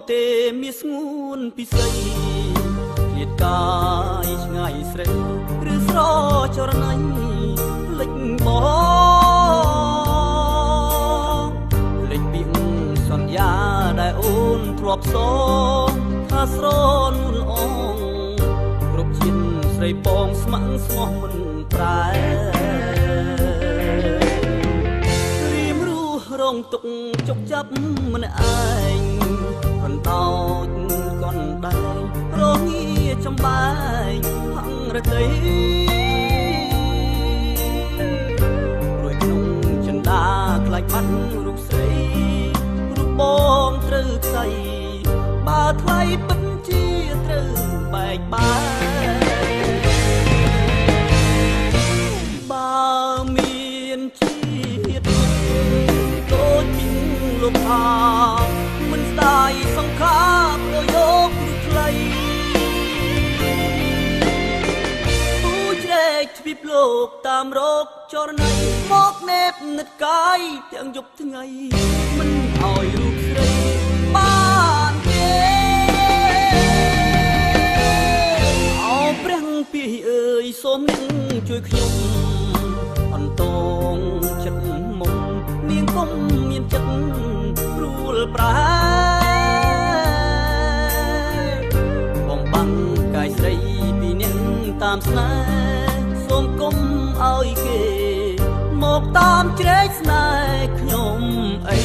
ទេមានស្ងួនពិសីឃ្លាតកាយឆ្ងាយស្រីឬស្រចរណៃលេចបងលេចពីសន្យាដែលអូនធ្លាប់សងថាស្រនល្អងគ្រប់ជាតិស្រីពងស្ម័គ្រស្មោះមិនប្រែរៀមរស់រងទុកជុកចាប់ម្នាក់ឯងបណ្ដោចកនដែងរងាចំបែងហង្រតីរួយក្នុងចិន្តាខ្លាចបាត់រូបស្រីរូបបងត្រូវខ្សៃបើថ្លៃពិតជាត្រូវបែកបាក់បើមានជាតិដូចពីលំអាមិនស្ដាយសង្ខារប្រយោគឬខ្លីទូជ្រែកទ្វីបលោកតាមរកចរណៃមកនេបនិតកាយទាំងយប់ថ្ងៃមិនឲ្យរូបស្រីបានទេអោព្រះពីអើយសូមអ្នកជួយខ្ញុំអន្តងចិត្តមុំនាងគុំមានចិត្តព្រួលប្រែបំបាំងកាយស្រីពីអ្នកតាមស្នេហ៍សូមគុំឲ្យគេមកតាមជ្រែកស្នេហ៍ខ្ញុំអី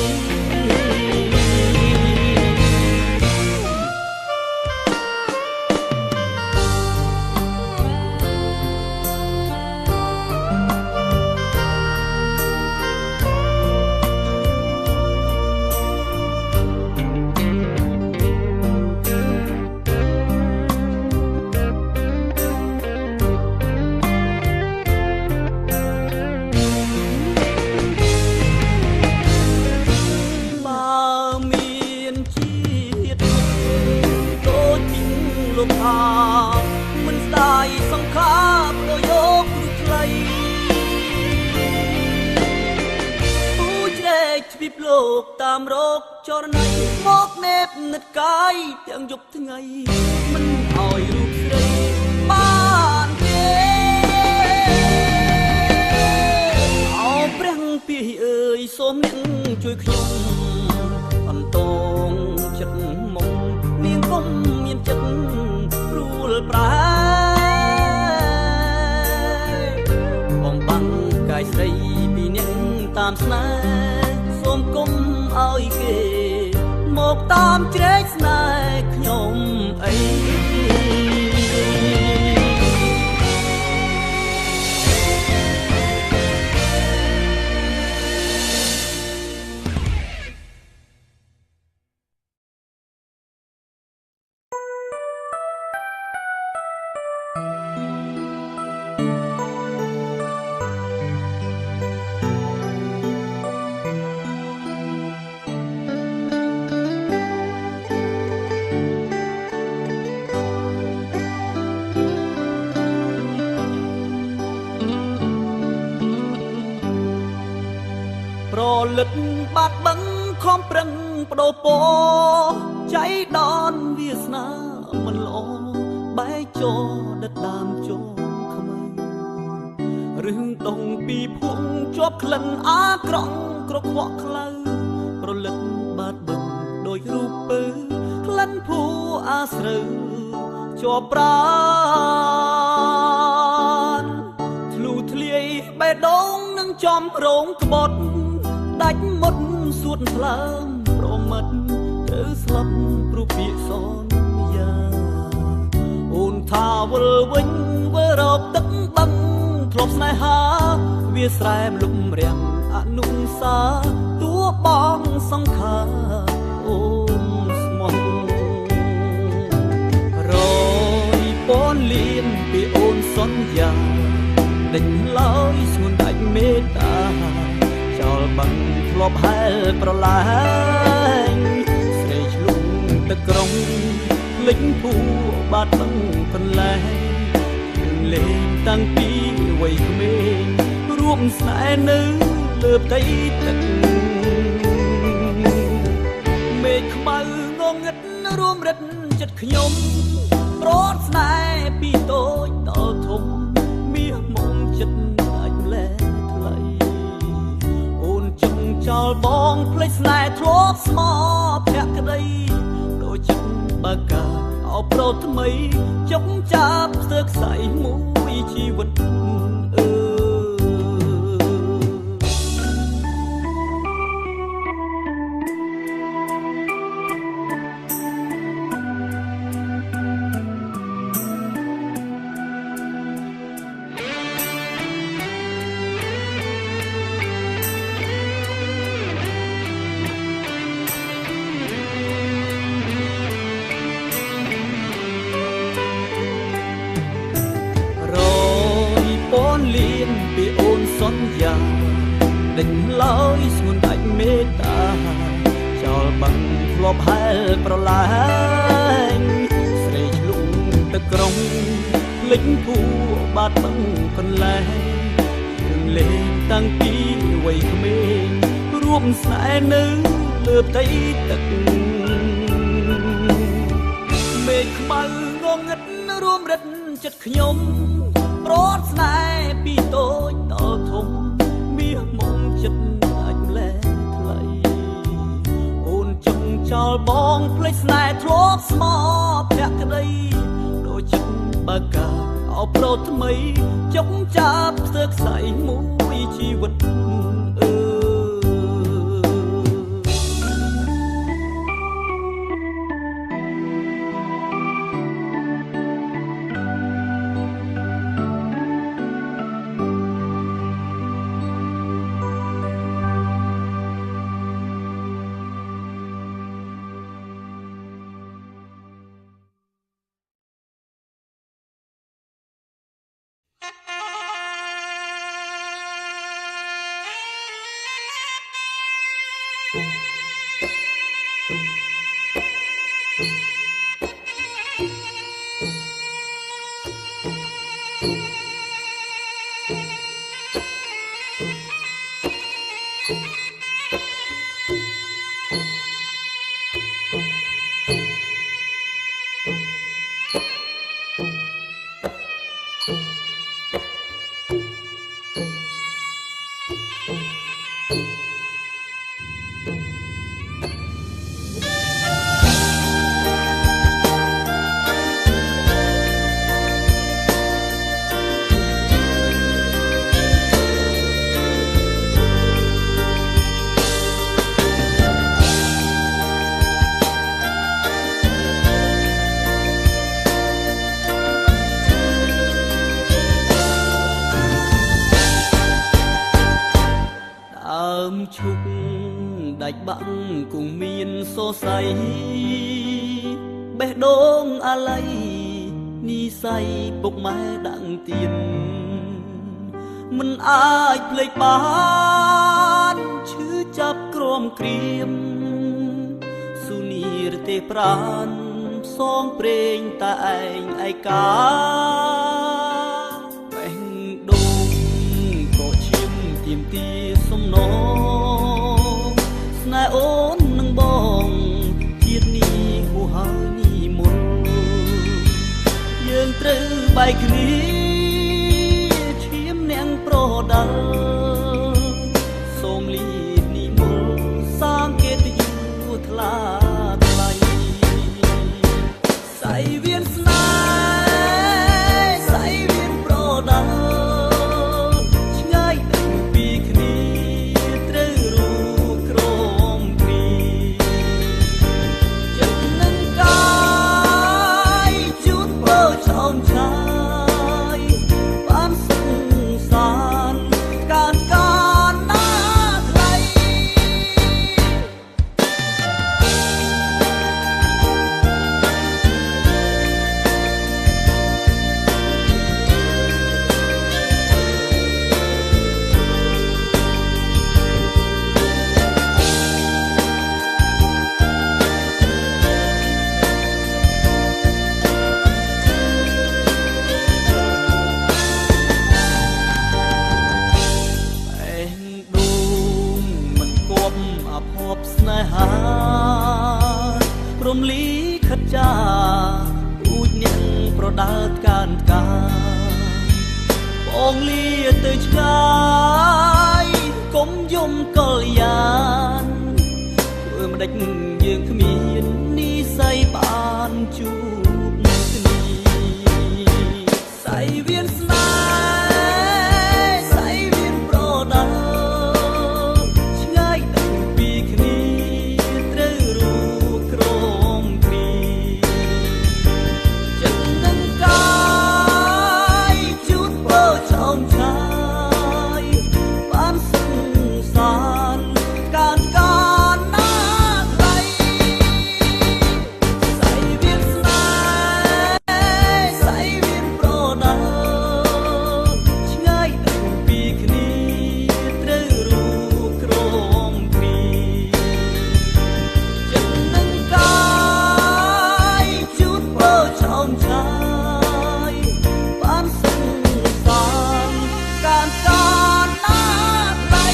មិនស្ដាយសង្ខារប្រយោគឬខ្លីទូជ្រែកទ្វីបលោកតាមរកចរណៃមកនេបនិតកាយទាំងយប់ថ្ងៃមិនឲ្យរូបស្រីបានទេអោព្រះពីអើយសូមអ្នកជួយខ្ញុំអន្តងចិត្តមុំនាងគុំមានចិត្តព្រួលប្រែបំបាំងកាយស្រីពីអ្នកតាមស្នេហ៍សូមគុំឲ្យគេមកតាមជ្រែកស្នេហ៍ខ្ញុំអីប្រលឹកបាត់បឹងខំប្រឹងបដូរពចៃដនវាសនាមិនល្អបែកចោដិតដើមជោខ្មៅរឿងដងពីភួងជាប់ក្លិនអាក្រង់ក្រខ្វក់ខ្លៅប្រលឹកបាត់បឹងដូចរូបពើក្លិនភួអាស្រូវជាប់ប្រានធ្លុធ្លាយបេះដូងនឹងចំរងក្បត់ដាច់មុតសួតស្លើមប្រមិតត្រូវស្លាប់ព្រោះពាក្យសន្យាអូនថាវិលវិញវិលរកទឹកបឹងធ្លាប់ស្នេហាវាស្រែមលំរាំងអនុសាតួបងសង្ខារអូនស្មោះរយពនលៀនពីអូនសន្យាដេញឡើយស្ងួនដាច់មេត្តាចោលបឹងធ្លាប់ហែលប្រឡាញស្រីឆ្លុំទឹកក្រុងភ្លេចភូបាត់បឹងកន្លែងលេងតាំងពីវ័យក្មេងរួមស្នេហ៍នៅលើផ្ទៃទឹកមេឃខ្មៅងងឹត រិតចិត្តខ្ញុំប្រត់ស្នេហ៍ពីតូចដល់ធំមាសមុំចិត្តអាចលែថ្លៃអូនចង់ចោលបងភ្លេចស្នេហ៍ធ្លាប់ស្មោភក្តីដូចចិត្តបើកាអោប្រថ្មីចុកចាប់ស្ទើរខ្សែមួយជីវិតពីអូនសន្យាដេញឡើយស្ងួនដាច់មេត្តាចោលបាំងធ្លាប់ហែលប្រឡាញស្រេកលុងទឹកក្រុងភ្លេចភូបាត់បឹងកន្លែងរឿងលេងតាំងពីវ័យក្មេងរួមស្នេហ៍នៅលើផ្ទៃទឹកមេឃខ្មៅងងឹតរួមរិតចិត្តខ្ញុំប្រត់ស្នេហ៍ពីតូចដល់ធំមាសមុំចិត្តអាចលែថ្លៃអូនចង់ចោលបងភ្លេចស្នេហ៍ធ្លាប់ស្មោភក្តីដូចចិត្តបើកាអោប្រថ្មីចុកចាប់ស្ទើរខ្សែមួយជីវិតឈុកដាច់បាំងគង់មានសរសៃបេះដូងអាល័យនីស័យពុកម៉ែដាំងទៀនមិនអាចភ្លេចបានឈឺចាប់ក្រំក្រៀមស៊ូនីរទេប្រានផ្សងព្រេងតែឯងឯកាបេះដូងក៏ឈាមទៀមទាសំណងស្នេហ៍អូននឹងបងជាតិនេះហួហើយនេះមុនយើងត្រូវបែកគ្នាឈាមនាងប្រដៅសូមលីនេះមុនសាងគេទៅយូរថ្លាថ្លៃសៃវៀនស្នេហ៍សៃវៀនប្រដៅឆ្ងាយទៅពីគ្នាត្រូវរូក្រមគ្នាចិត្តនឹងកាយជូនពោឆោមឆាយបានសង្សារការការណាថ្លៃស្នេហាព្រមលីខិត ចាអួចអ្នកប្រដើតកានកាបងលាទៅឆ្ងាយកុំយំកលយានធ្វើមិនដេចយើងគ្មាននិស័យបានជួបគ្នាសៃវៀនស្នេហ៍សៃវៀនប្រដើឆ្ងាយតែពីគ្នាត្រូវរួក្រមគ្នាចិត្តនឹងកាយជូតពោចោមឆាយបានសង្សារកានកាណាដៃសៃវៀនស្នេហ៍សៃវៀនប្រដើឆ្ងាយតែពីគ្នាត្រូវរួក្រមគ្នាចិត្តនឹងកាយជូតពោចោមឆាយបានសង្សារកានកាណាដៃ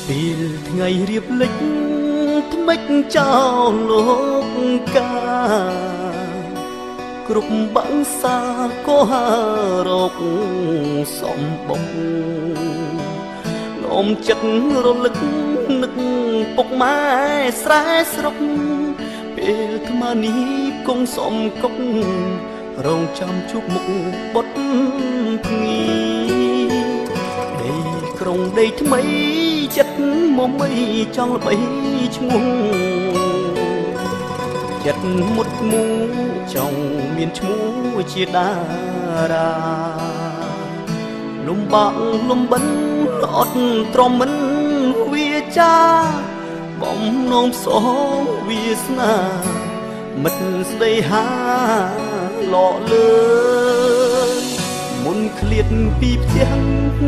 ពេលថ្ងៃរៀបលិចថ្មិចចោលលោកកាគ្រប់បាំងសាក៏ហារកសំបងនោមចិត្តរលឹកនឹកពុកម៉ែស្រែស្រុកពេលថ្មនេះគង់សំកុករងចាំជួបមុខបុតភ្ងីដីក្រុងដីថ្មីចិត្តមុំអីចង់ល្បីឈ្មោះចិត្តមុតមូចង់មានឈ្មោះជាតារាលំបាក់លំបិនអត់ទ្រាំមិនវាចាបំណងផ្សងវាសនាមិត្តស្ដីហាលក់លើមុនឃ្លាតពីផ្ទះ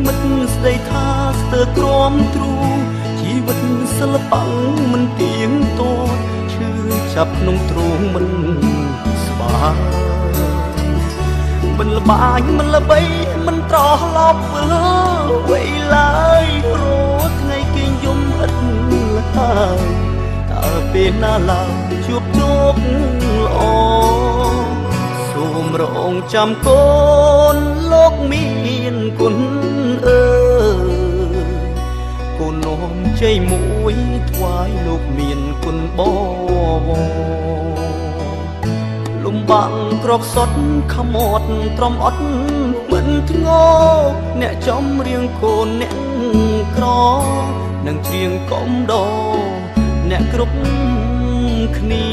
មិត្តស្ដីថាស្ទើរទ្រាំទ្រូជីវិតសិល្បៈមិនទៀងទាត់ឈឺចាប់ក្នុងទ្រូងមិនស្បាមិនល្បាញមិនល្បីមិនត្រឡប់វៃឡើយរត់ថ្ងៃគេយំឥតឡើយតើពេលណាឡើយជួបជោគល្អសូមរងចាំកូនលោកមានគុណអើកូននោមជ័យមួយថ្វាយលោកមានគុណបវរលំបាក់ក្រកសត់ខមាត់ទ្រាំអត់មិនធ្ងោអ្នកចំរៀងកូនអ្នកក្រនឹងច្រៀងកំដរអ្នកគ្រប់គ្នា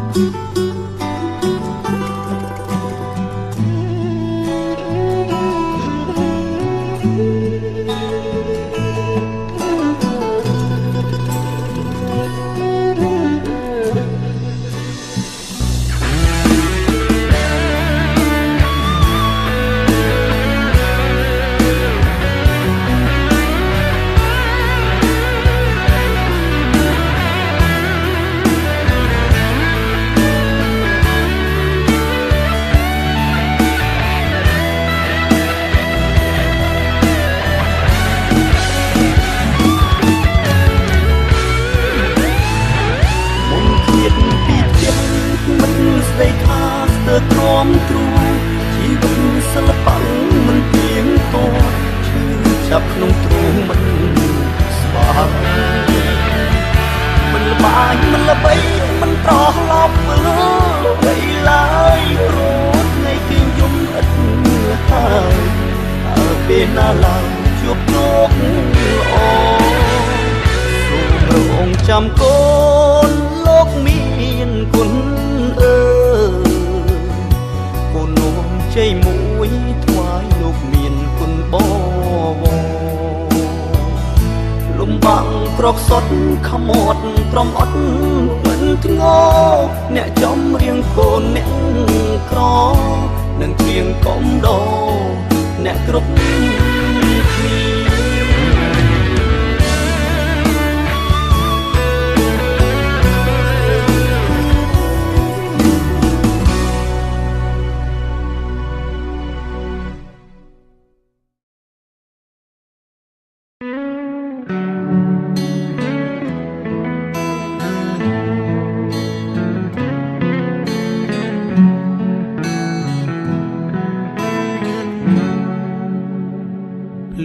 Hãy subscribe cho kênh Ghiền Mì Gõ để không bỏ lỡ ណាឡើងជួបជោគល្អសូមព្រះអង្គចាំកូនលោកមានគុណកូននោមជ័យមួយថ្វាយលោកមានគុណបវរលំបាំងក្រកសុតខមាត់ត្រមអត់មិនធ្ងោអ្នកចំរៀងកូនអ្នកក្រនឹងធៀងកំដរអ្នកគ្រប់គ្នា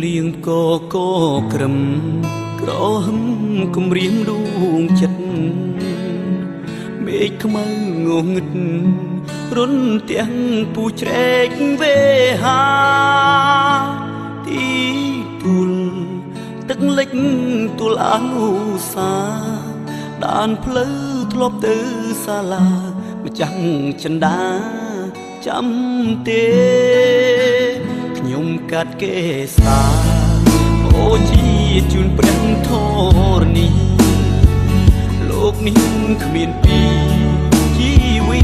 លៀងកកក្រឹមក្រហឹមគំរាមដួងចិត្តមេឃខ្មៅងងឹតរុនទាំងពូជ្រែកវេហាទីទូលទឹកលិចទូលអនុសាដានផ្លូវធ្លាប់ទៅសាលាម្ចាស់ចិន្តាចាំទេខ្ញុំកាត់គេសាអូជាជូនព្រះធរណីលោកនេះគ្មានពីជីវី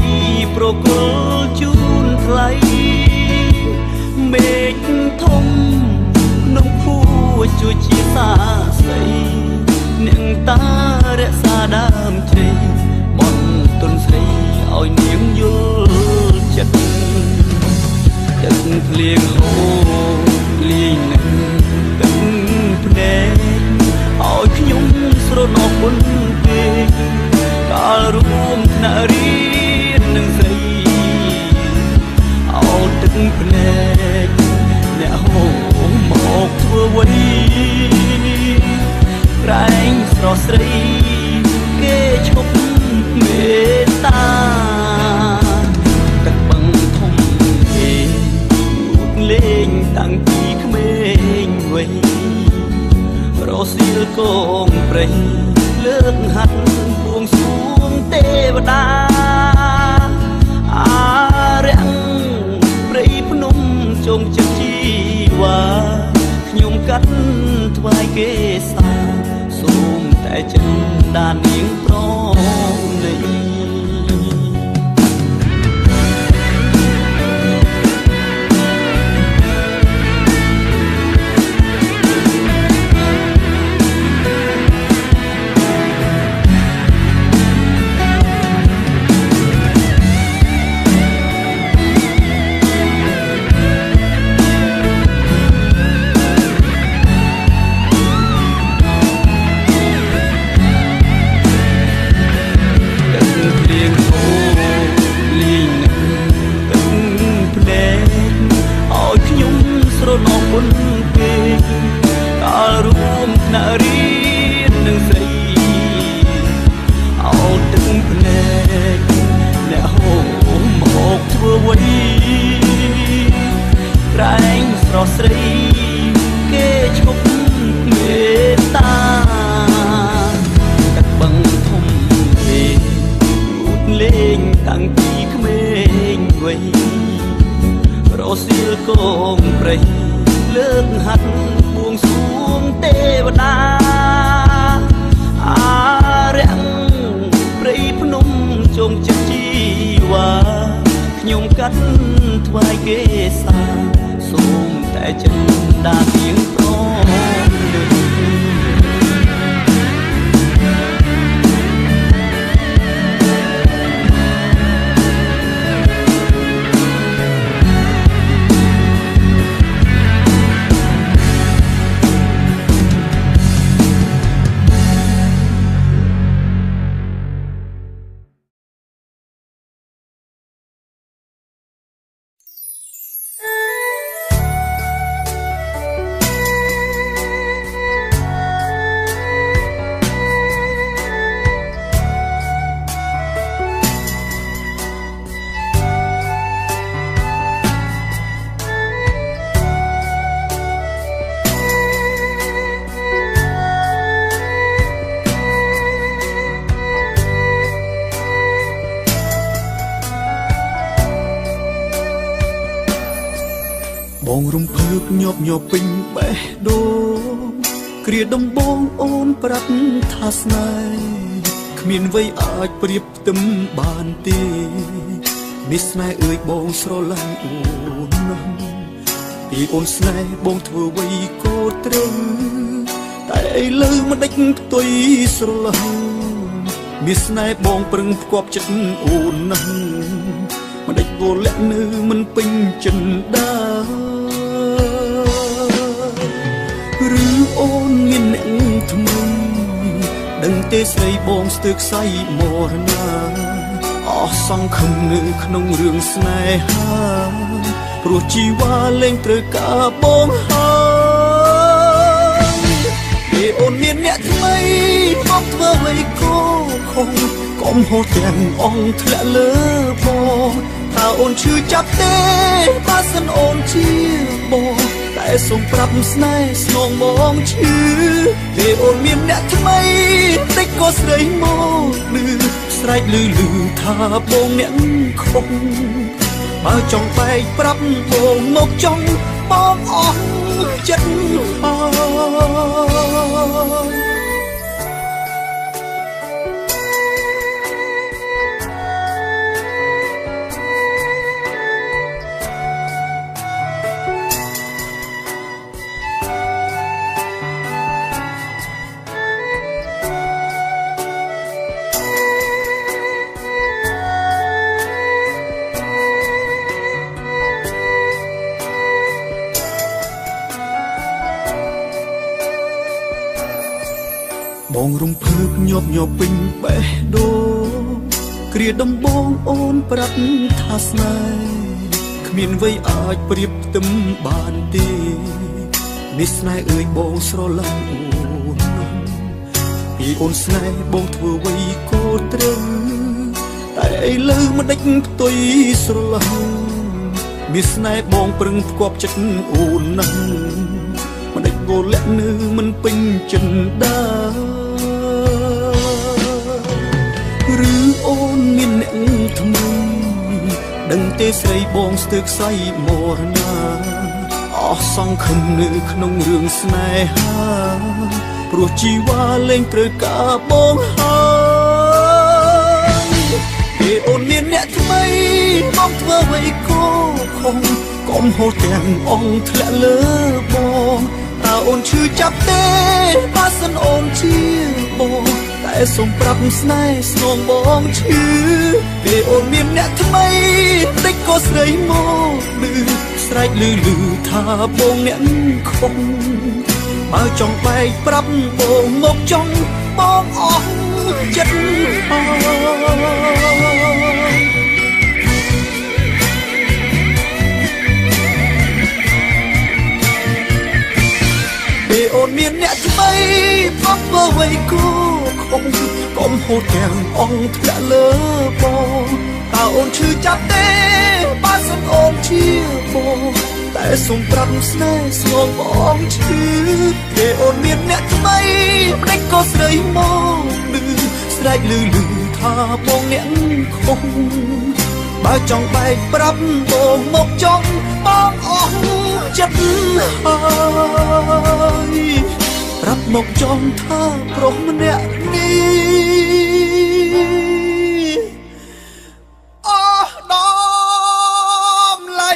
ប្រគល់ជូនថ្លៃមេឃធំក្នុងភួជួយជាសាស្រីនឹងតារក្សាដើមជ្រៃបនទុនស្រីឲ្យនាងយល់ចិត្តទឹកភ្លៀងហូរលីងនឹងទឹកភ្នែកឲ្យខ្ញុំស្រណោះមុនពេកកាលរួមថ្នាក់រៀននឹងស្រីអោទឹកភ្នែកអ្នកហូរមកធ្វើអ្វីក្រែងស្រស់ស្រីគេឈប់មេត្តាទឹកបឹងធំគេលេងតាំងពីក្មេងវ័យរសៀលកងព្រៃលើកហាត់បួងសួងទេវតាអារាំងព្រៃភ្នំជុំចិត្តជីវ៉ាខ្ញុំកាត់ថ្វាយគេសាសូមតែចិនដាននាងប្រណីស្រីគេឈប់មេត្តាទឹកបឹងធំពេកលូតលេងតាំងពីក្មេងវ័យរសៀលកងព្រៃលើកហាត់បួងសួងទេវតា រំភើបញាប់ញាប់ពេញបេះដូងគ្រាដំបងអូនប្រាប់ថាស្នេហ៍គ្មានអ្វីអាចប្រៀបផ្ទឹមបានទេនេះស្នេហ៍អើយបងស្រឡាញ់អូនណាស់ពីអូនស្នេហ៍បងធ្វើអ្វីក៏ត្រូវតែឥឡូវមិនដេចផ្ទុយស្រឡាញ់មានស្នេហ៍បងប្រឹងផ្គាប់ចិត្តអូនណាស់មិនដេចវល់លាក់នៅមិនពេញចិន្តាឬអូនមានអ្នកថ្មីដឹងទេស្រីបងស្ទើរខ្សែមរណាអស់សង្ឃឹមនៅក្នុងរឿងស្នេហាព្រោះជីវ៉ាលែងត្រូវការបងហើយពេលអូនមានអ្នកថ្មីបងធ្វើអ្វីក៏ខុសកុំហូរទាំងអងធ្លាក់លើបងតើអូនឈឺចាប់ទេបើសិនអូនជាបងតែសូមប្រាប់ស្នេហ៍ស្នងបងឈឺពេលអូនមានអ្នកថ្មីតិចក៏ស្រីមកលឺស្រែកលឺថាបងអ្នកខុសបើចង់បែកប្រាប់បងមកចង់បងអស់ចិត្តហើយបងរំភើបញាប់ញាប់ពេញបេះដូងគ្រាដំបងអូនប្រាប់ថាស្នេហ៍គ្មានអ្វីអាចប្រៀបផ្ទឹមបានទេនេះស្នេហ៍អើយបងស្រឡាញ់អូនណាស់ពីអូនស្នេហ៍បងធ្វើអ្វីក៏ត្រូវតែឥឡូវមិនដេចផ្ទុយស្រឡាញ់មានស្នេហ៍បងប្រឹងផ្គាប់ចិត្តអូនណាស់មិនដេចវល់លាក់នៅមិនពេញចិន្តាឬអូនមានអ្នកថ្មីដឹងទេស្រីបងស្ទើរខ្សែមរណាអស់សង្ឃឹមនៅក្នុងរឿងស្នេហាព្រោះជីវ៉ាលែងត្រូវការបងហើយពេលអូនមានអ្នកថ្មីបងធ្វើអ្វីក៏ខុសកុំហូរទាំងអងធ្លាក់លើបងតើអូនឈឺចាប់ទេបើសិនអូនជាបងតែសូមប្រាប់ស្នេហ៍ស្នងបងឈឺពេលអូនមានអ្នកថ្មីតិចក៏ស្រីមកលឺស្រែកលឺថាបងអ្នកខុសបើចង់បែកប្រាប់បងមកចង់បងអស់ចិត្តហើយពេលអូនមានអ្នកថ្មីបងធ្វើអ្វីក៏ខុសកុំហូរទាំងអងធ្លាក់លើបងតើអូនឈឺចាប់ទេបើសិនអូនជាបងតែសូមប្រាប់ស្នេហ៍ស្នងបងឈឺពេលអូនមានអ្នកថ្មីម្ដេចក៏ស្រីមកលឺស្រែកលឺថាបងអ្នកខុសបើចង់បែកប្រាប់បងមកចង់បងអស់ចិត្តហើយប្រាប់មកចង់ថាប្រុសម្នាក់នេះអស់ដំឡៃ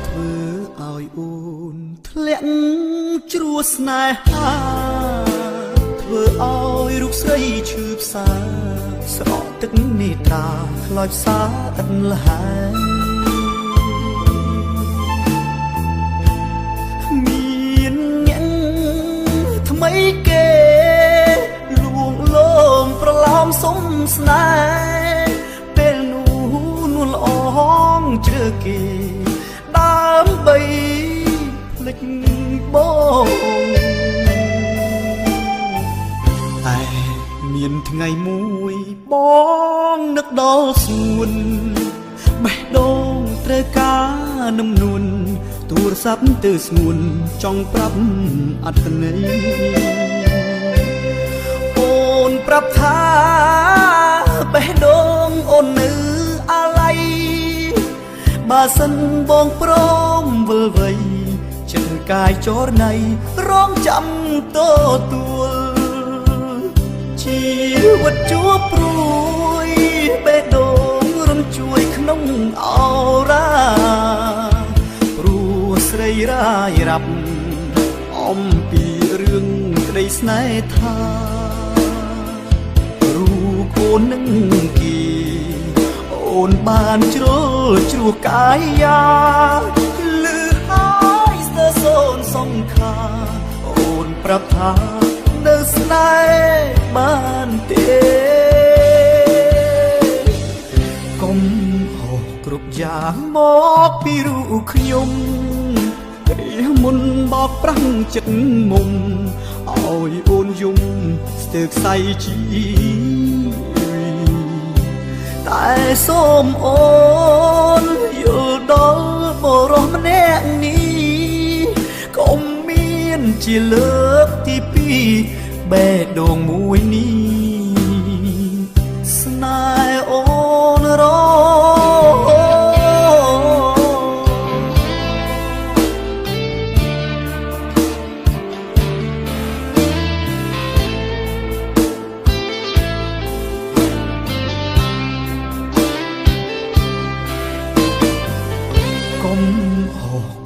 ធ្វើឲ្យអូនធ្លាក់ជ្រោះស្នេហាធ្វើឲ្យរូបស្រីឈឺផ្សាស្រក់ទឹកនេត្រាខ្លោចផ្សាឥតលហែមានអ្នកថ្មីគេ មសុំស្នេហ៍ពេលនោះនួនល្អងជ្រើគេដើម្បីភ្លេចបងតែមានថ្ងៃមួយបងនឹកដល់ស្ងួនបេះដូងត្រូវការនឹមនួនទូរស័ព្ទទៅស្ងួនចង់ប្រាប់អត្ថន័យអូនប្រាប់ថាបេះដូងអូននៅអាឡ័យបើសិនបងព្រមវិលវ័យចិត្តកាយចរណៃរងចាំតទួលជីវិតជួបព្រួយបេះដូងរំជួយក្នុងអរ៉ាព្រោះស្រីរាយរាប់អំពីរឿងក្តីស្នេហាថារូបអូននឹងគេអូនបានជ្រុលជ្រោះកាយាលឺហើយស្ទើរសូនសង្ខាអូនប្រាប់ថានៅស្នេហ៍បានទេកុំហោះគ្រប់យ៉ាងមកពីរូបខ្ញុំព្រះមុនបោកប្រាំងចិត្តមុំឲ្យអូនយំស្ទើរខ្សែជីតែសូមអូនយល់ដល់បរិសម្នាក់នេះកុំមានជាលើកទីពីរបេះដូងមួយនេះស្នេហ៍អូនរ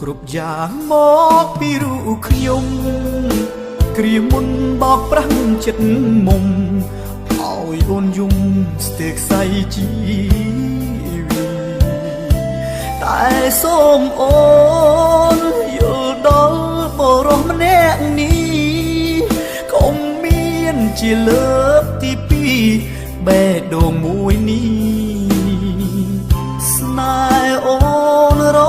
គ្រប់យ៉ាងមកពីរូបខ្ញុំគ្រាមុនបោកប្រាំងចិត្តមុំឲ្យអូនយំស្ទើរខ្សែជីវីតែសូមអូនយល់ដល់បរិសម្នាក់នេះកុំមានជាលើកទីពីរបេះដូងមួយនេះស្នេហ៍អូនរ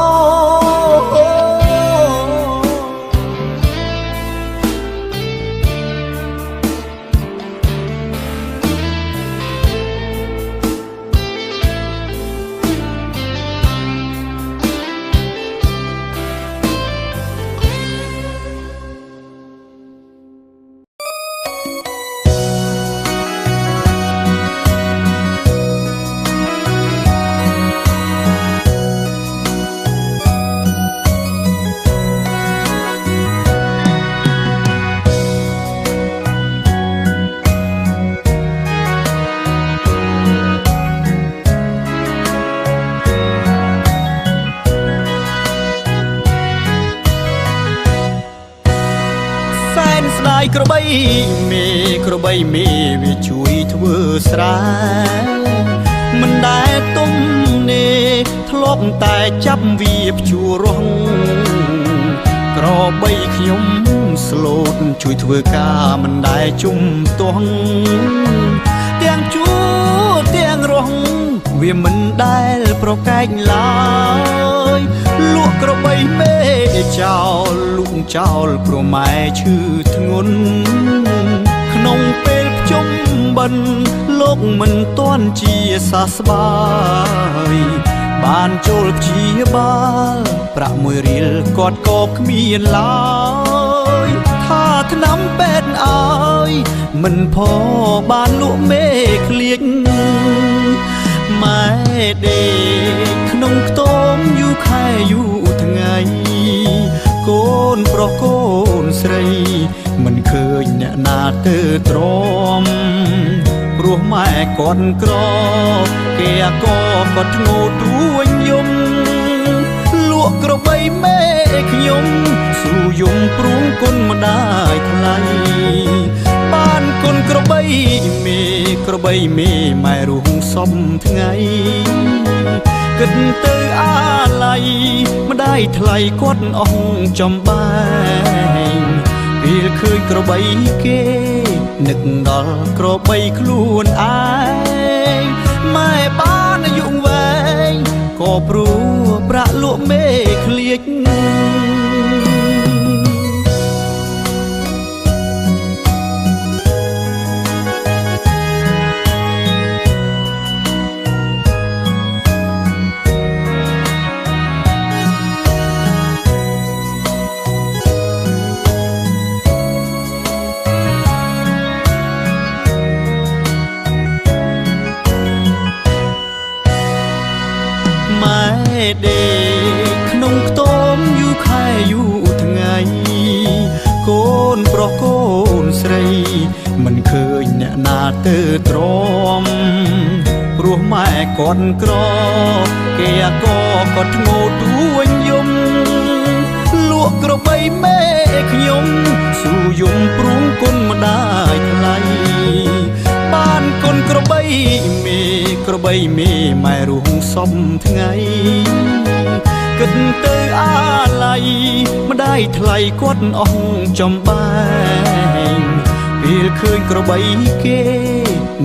ក្របីមេក្របីមេវាជួយធ្វើស្រែមិនដែលទុំនេធ្លាប់តែចាប់វាព្យួររងក្របីខ្ញុំស្លូតជួយធ្វើការមិនដែលជុំទាស់ទាំងជួទាំងរងវាមិនដែលប្រកែកឡើយលក់ក្របីមេចោលលូកចោលព្រមម៉ែឈឺធ្ងន់ក្នុងពេលភ្ជុំបិណ្ឌលោកមិនទាន់ជាសះស្បើយបានចូលព្យាបាលប្រាក់1រៀលគាត់ក៏គ្មានឡើយថាថ្នាំពេទ្យឲ្យមិនផបានលក់មេក្លៀកម៉ែដេកក្នុងខ្ទមយូរខែយូរថ្ងៃកូនប្រុសកូនស្រីមិនឃើញអ្នកណាទៅទ្រាំព្រោះម៉ែគាត់ក្រគេអាកគាត់ធ្ងោទួញយំលក់ក្របីមេខ្ញុំស៊ូយំព្រួងគុណម្ដាយថ្លៃបានគុណក្របីមេក្របីមេម៉ែរស់សំថ្ងៃគិតទៅអាឡ័យម្ដាយថ្លៃគាត់អស់ចំបែងពេលឃើញក្របីគេ នឹកដល់ក្របីខ្លួនឯងម៉ែបានអាយុវែងក៏ព្រោះប្រាក់លក់មេឃ្លៀចដេកក្នុងខ្ទមយូរខែយូរថ្ងៃកូនប្រុសកូនស្រីមិនឃើញអ្នកណាទៅទ្រាំព្រោះម៉ែគាត់ក្រគេអាកគាត់ធ្ងោទួញយំលក់ក្របីមេខ្ញុំស៊ូយំព្រួងគុណម្ដាយថ្លៃបានគុណក្របីមេម៉ែរួងសំថ្ងៃគិតទៅអាឡ័យម្ដាយថ្លៃគាត់អស់ចំបែងពេលឃើញក្របីគេ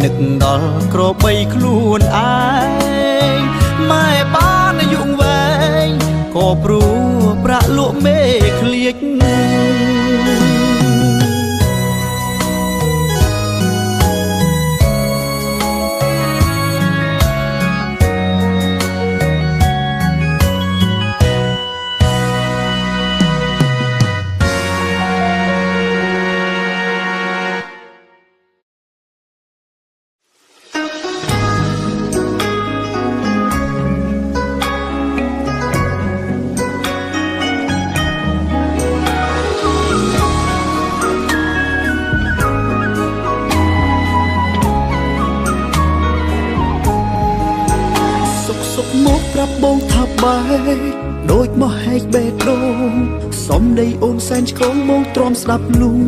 នឹកដល់ក្របីខ្លួនឯងម៉ែបានអាយុវែងក៏ព្រោះប្រាក់លក់មេឃ្លៀចមកប្រាប់បងថាបែកដូចមកហែកបេះដូងសំដីអូនសែនឆ្កងបងទ្រាំស្ដាប់លំ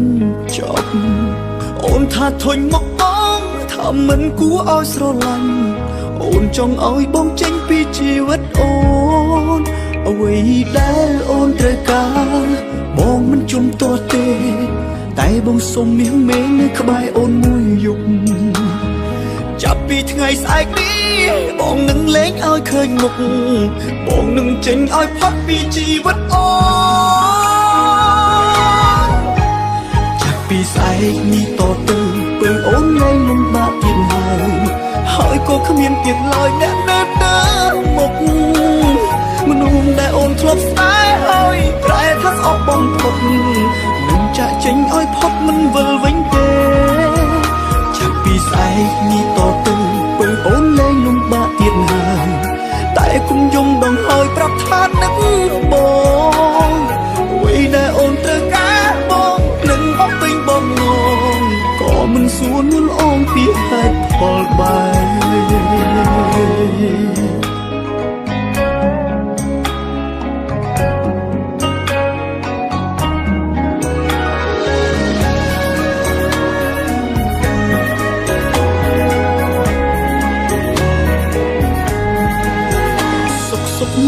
ចប់អូនថាធុញមកបងថាមិនគួរឲ្យស្រឡាញ់អូនចង់ឲ្យបងចេញពីជីវិតអូនអ្វីដែលអូនត្រូវការបងមិនជំទាស់ទេតែបងសុំមាសមេនៅក្បែរអូនមួយយប់ចាប់ពីថ្ងៃស្អែកនេះបងនឹងលែងឲ្យឃើញមុខបងនឹងចេញឲ្យផុតពីជីវិតអូនចាប់ពីស្អែកនេះតទៅពើអូនលែងលំបាកទៀតហើយក៏គ្មានទៀតឡើយអ្នកនៅតាមមុខមនុស្សដែលអូនធ្លាប់ស្នេហ៍ហើយប្រែថាស្អប់បំផុតនឹងចាក់ចេញឲ្យផុតមិនវិលវិញទេចាប់ពីស្អែកនេះតទៅពើអូនលែងលំបាកទៀតហើយតែគុំយំដងហើយប្រាប់ថានឹកបងអ្វីដែលអូនត្រូវការបងនឹងបំពេញបំណងក៏មិនសួរនួនអងពីហេតុផលបែ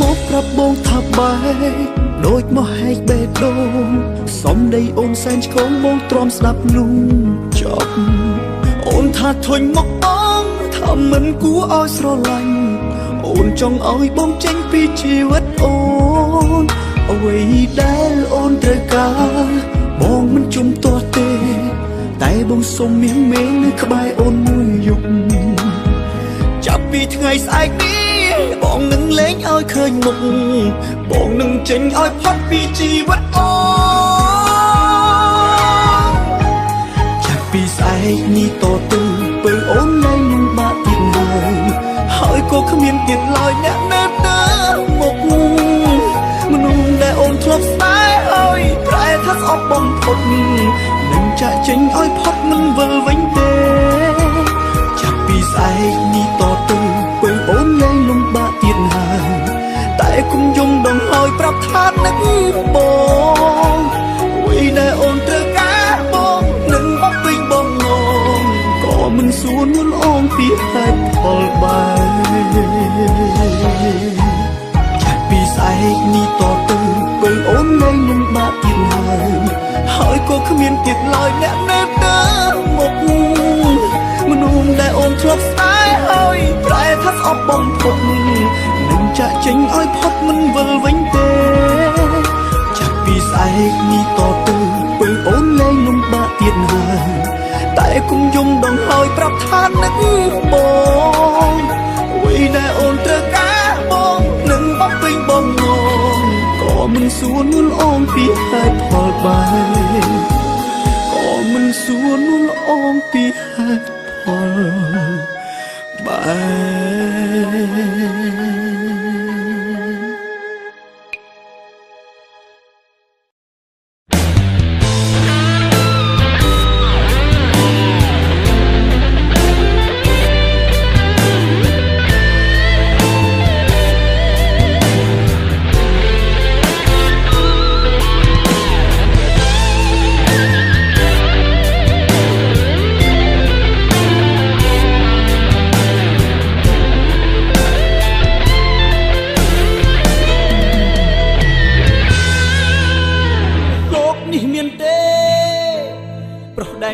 មកប្រាប់បងថាបែកដូចមកហែកបេះដូងសំដីអូនសែនឆ្កងបងទ្រាំស្ដាប់លំចប់អូនថាធុញមកបងថាមិនគួរឲ្យស្រឡាញ់អូនចង់ឲ្យបងចេញពីជីវិតអូនអ្វីដែលអូនត្រូវការបងមិនជំទាស់ទេតែបងសុំមាសមេនៅក្បែរអូនមួយយប់ចាប់ពីថ្ងៃស្អែកនេះបងនឹងលែងឲ្យឃើញមុខបងនឹងចេញឲ្យផុតពីជីវិតអូនចាប់ពីស្អែកនេះតទៅពើអូនលែងលំបាកទៀតហើយក៏គ្មានទៀតឡើយអ្នកនៅតាមមុខមនុស្សដែលអូនធ្លាប់ស្នេហ៍ហើយប្រែថាស្អប់បំផុតនឹងចាក់ចេញឲ្យផុតមិនវិលវិញទេចាប់ពីស្អែកនេះតទៅពើអូនលែងលំបាកទៀតហើយតែគុំយំដងហើយប្រាប់ថានឹកបងអ្វីដែលអូនត្រូវការបងនឹងបំពេញបំណងក៏មិនសួរនួនអងពីហេតុផលបែចាប់ពីស្អែកនេះតទៅពើអូនលែងលំបាកទៀតហើយក៏គ្មានទៀតឡើយអ្នកនៅតាមមុខ កនេះតទៅពេលអូនលែងលំបាកទៀតហើយតែគុំយំដងហើយប្រាប់ថានឹកបងអ្វីដែលអូនត្រូវការបងនឹងបំពេញបំណងក៏មិនសួរនួនអូនពីហេតុផលបែបក៏មិនសួរនួនអូនពីហេតុផលបែ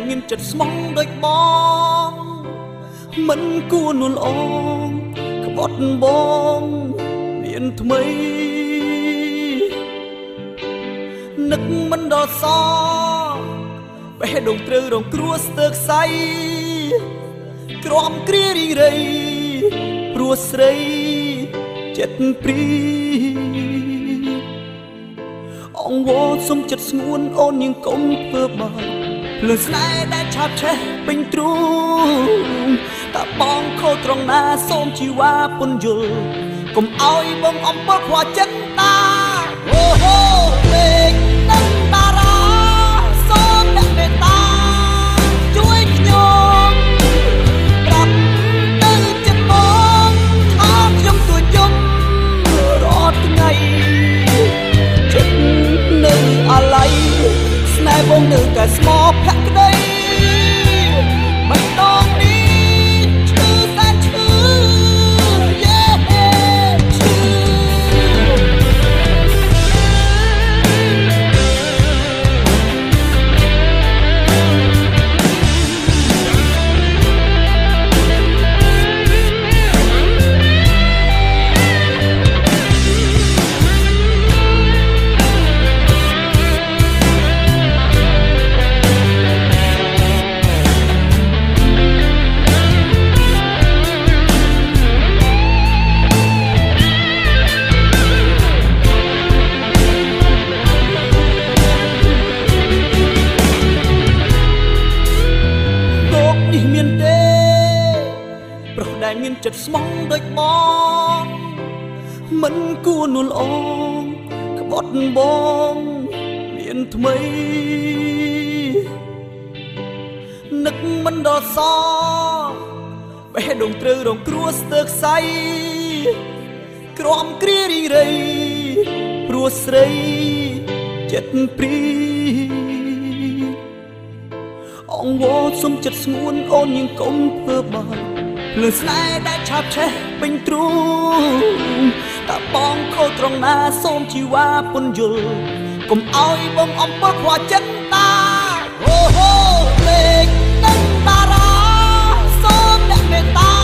មានចិត្តស្មងដូចបងមិនគួរនួនអងក្បត់បងមានថ្មីនឹកមិនដល់សបេះដូងត្រូវរងគ្រោះស្ទើរខ្សៃក្រំគ្រារីរៃព្រោះស្រីចិត្តព្រីអងវល់សុំចិត្តស្ងួនអូននាងកុំធ្វើបាបលឺស្នេហ៍ដែលឆាបឆេះពេញទ្រូងតើបងខុសត្រង់ណាសូមជីវ៉ាពន្យល់កុំឲ្យបងអំពើខ្វះចិត្តតាអូហូពេកនឹងតារាសូមអ្នកមេត្តាជួយខ្ញុំប្រាប់ទៅចិត្តបងថាខ្ញុំទួយំរាល់ថ្ងៃចិត្តនៅអាឡ័យស្នេហ៍បងនៅតែស្មោភក្តីមិនដងនេះឈឺតែឈឺយេឈឺមានចិត្តស្មងដូចបងមិនគួរនួនអងក្បត់បងមានថ្មីនឹកមិនដល់សបេះដូងត្រូវរងគ្រោះស្ទើរខ្សៃក្រំគ្រារីរៃព្រោះស្រីចិត្តព្រីអងវល់សុំចិត្តស្ងួនអូននាងកុំធ្វើបាបលឺស្នេហ៍ដែលឆាបឆេះពេញទ្រូងតើបងខុសត្រង់ណាសូមជីវ៉ាពន្យល់កុំឲ្យបងអំពើខ្វះចិត្តតាអូហូពេកនឹងតារាសូមអ្នកមេត្តា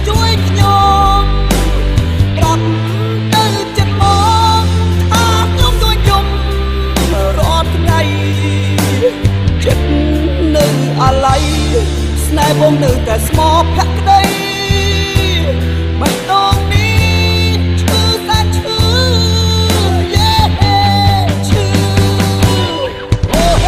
ជួយខ្ញុំប្រាប់ទៅចិត្តបងថាខ្ញុំទួយំរាល់ថ្ងៃចិត្តនៅអាឡ័យស្នេហ៍បងនៅតែស្មោភក្តីមិនដងនេះឈឺតែឈឺយេឈឺអូហ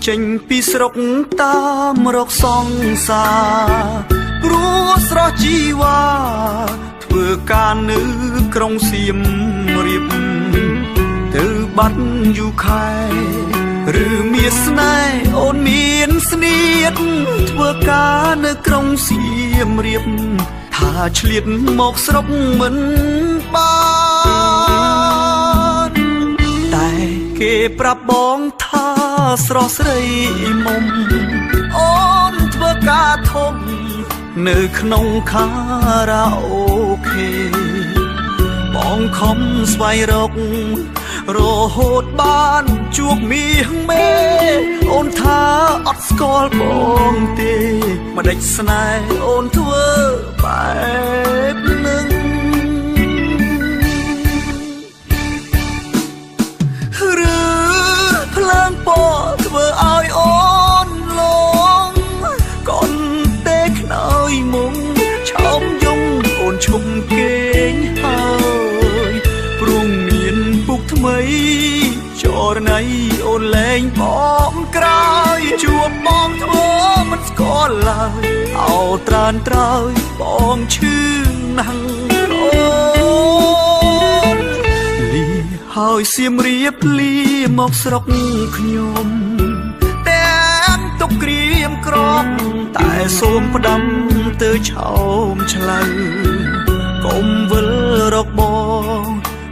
ចេញពីស្រុកតាមរកសង្សារព្រោះស្រស់ជីវ៉ាធ្វើការនៅក្រុងសៀមរាបទៅបាត់យូរខែឬមានស្នេហ៍អូនមានស្នៀតធ្វើការនៅក្រុងសៀមរាបថាឆ្លៀតមកស្រុកមិនបានតែគេប្រាប់បងថាស្រស់ស្រីមុំអូនធ្វើការធំនៅក្នុងខារ៉ាអូខេបងខំស្វែងរករហូតបានជួបមាសមេអូនថាអត់ស្គាល់បងទេម្ដេចស្នេហ៍អូនធ្វើបែបនឹងឬភ្លើងពណ៌ធ្វើឲ្យអូនលងកូនទេខ្នើយមុំឆោមយំអូនឈុំគេងហើយព្រោះមានពុកថ្មីចរណៃអូនលែងបងក្រោយជួបបងធ្វើមិនស្គាល់ឡើយអោត្រានត្រើយបងឈឺណាស់អូនលីហើយសៀមរាបលីមកស្រុកខ្ញុំតែទុកក្រៀមក្រំតែសូមផ្ដាំទៅឆោមឆ្លៅកុំវិលរកបង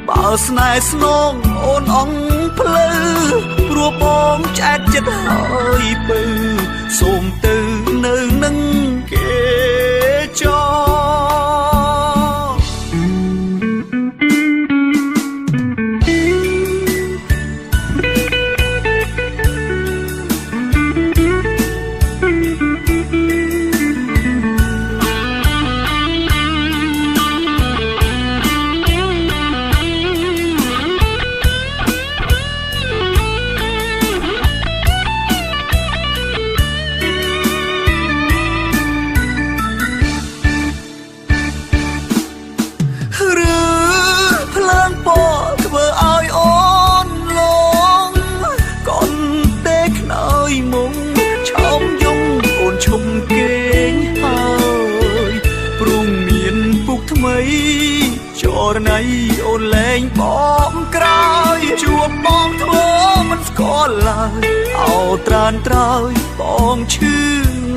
បើស្នេហ៍ស្នងអូនអងភ្លឺព្រោះបងឆ្អែតចិត្តហើយពើសូមទៅនៅនឹងគេចោចរណៃអូនលែងបងក្រោយជួបបងធ្វើមិនស្គាល់ឡើយអោត្រានត្រើយបងឈឺ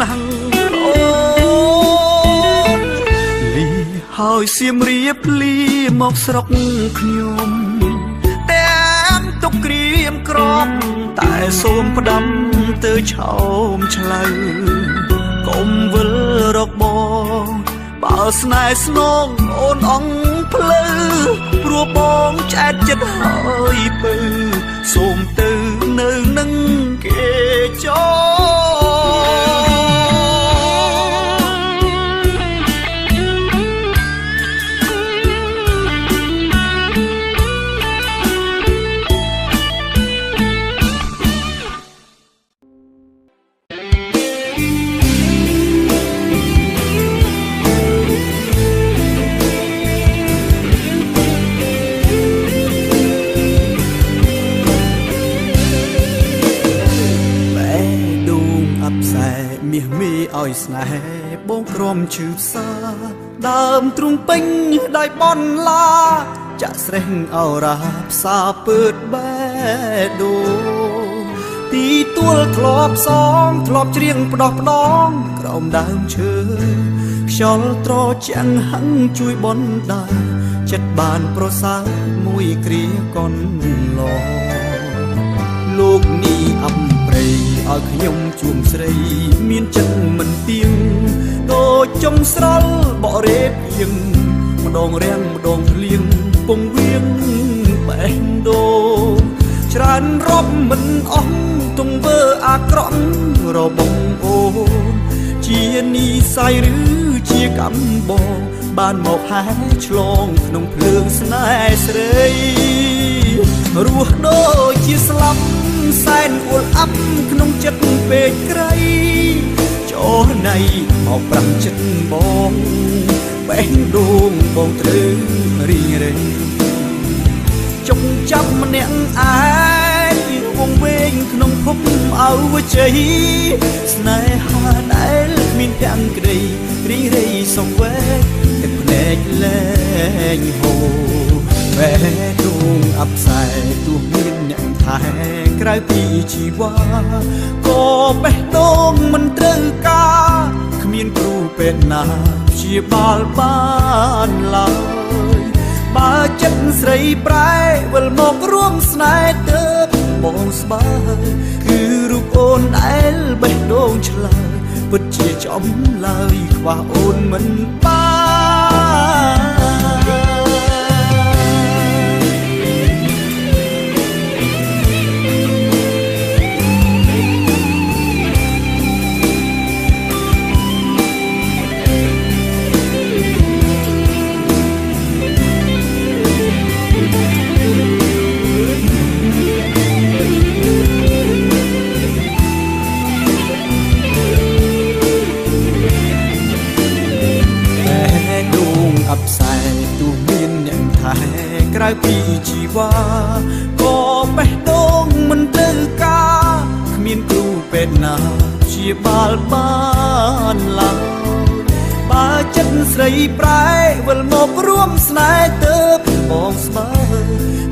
ណាស់អូនលីហើយសៀមរាបលីមកស្រុកខ្ញុំតែទុកក្រៀមក្រំតែសូមផ្ដាំទៅឆោមឆ្លៅកុំវិលរកបងបើស្នេហ៍ស្នងអូនអងភ្លឺព្រោះបងឆ្អែតចិត្តហើយពើសូមទៅនៅនឹងគេចោមាសមេឲ្យស្នេហ៍បងក្រំឈឺផ្សាដើមទ្រូងពេញដោយបនឡាចាក់ស្រេះអរ៉ាផ្សាពើតបេះដូងទីទួលធ្លាប់សងធ្លាប់ច្រៀងផ្ដោះផ្ដងក្រោមដើមឈើខ្យល់ត្រជាំងហឹងជួយបនដាចិត្តបានប្រសើរមួយគ្រាកនឡលោកនេះអប់ព្រៃឲ្យខ្ញុំជួមស្រីមានចិត្តមិនទៀងដូចចុងស្រល់បករេបៀងម្ដងរាំងម្ដងលៀងពងវៀងបេះដូងច្រើនរាប់មិនអស់ទង្វើអាក្រក់របស់អូនជានិស័យឬជាកម្មបងបានមកហែឆ្លងក្នុងភ្លើងស្នេហ៍ស្រីរស់ដូចជាស្លាប់សែនអួលអាប់ក្នុងចិត្តពេកក្រៃចោះណៃមកប្រាំចិត្តបងបេះដូងបងត្រូវរីងរៃចុកចាប់ម្នាក់ឯងវង វែងក្នុងភពអវជ័យស្នេហាដែលគ្មានទាំងក្តីរីរៃសងវែងទឹកភ្នែកលែងហូរបែដួងអបផ្សាយទោះមានអ្នកថែក្រៅពីជីវ៉ាក៏បេះដូងមិនត្រូវការគ្មានគ្រូពេទ្យណាព្យាបាលបានឡើយបើចិត្តស្រីប្រែវិលមករួមស្នេហ៍ទៅបងស្បើគឺរូបអូនដែលបេះដូងឆ្លើយពិតជាចំឡើយខ្វះអូនមិនបានអបផ្សាយទោះមានអ្នកថែក្រៅពីជីវ៉ាក៏បេះដូងមិនត្រូវការគ្មានគ្រូពេទ្យណាព្យាបាលបានឡើយបើចិត្តស្រីប្រែវិលមករួមស្នេហ៍ទៅបងស្បើ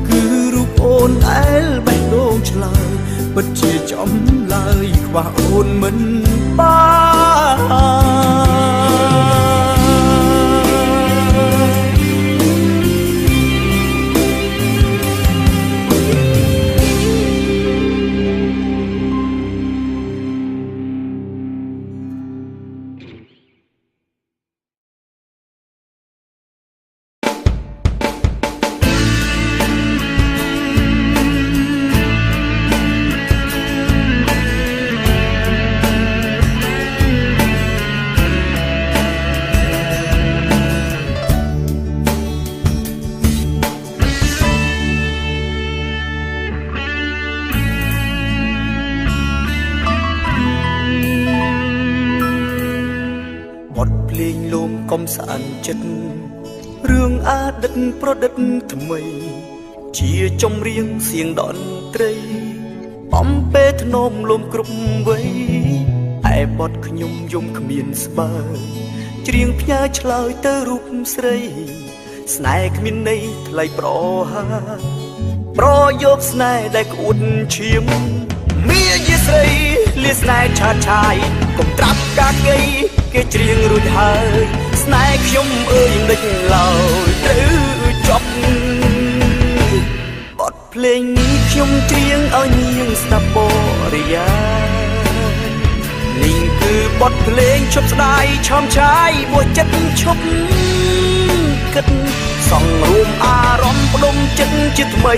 គឺរូបអូនដែលបេះដូងឆ្លើយពិតជាចំឡើយខ្វះអូនមិនបានកុំស្អានចិត្តរឿងអតីតប្រឌិតថ្មីជាចម្រៀងសៀងតន្ត្រីបំពេធ្នមលំគ្រប់វ័យឯបទខ្ញុំយំគ្មានស្បើច្រៀងផ្ញើឆ្លើយទៅរូបស្រីស្នេហ៍គ្មានន័យថ្លៃប្រហាប្រយោគស្នេហ៍ដែលក្អួតឈាមមាយាស្រីលាស្នេហ៍ឆាតឆាយកុំត្រាប់កាកីគេច្រៀងរួចហើយស្នេហ៍ខ្ញុំអើយមិនដេចឡើយត្រូវចប់បទភ្លេងនេះខ្ញុំច្រៀងឲ្យនាងស្ដាប់បរិយានេះគឺបទភ្លេងឈប់ស្ដាយឆោមឆាយបួចិត្តឈប់គិតសង្រួមអារម្មណ៍ផ្ដុំចិត្តជាថ្មី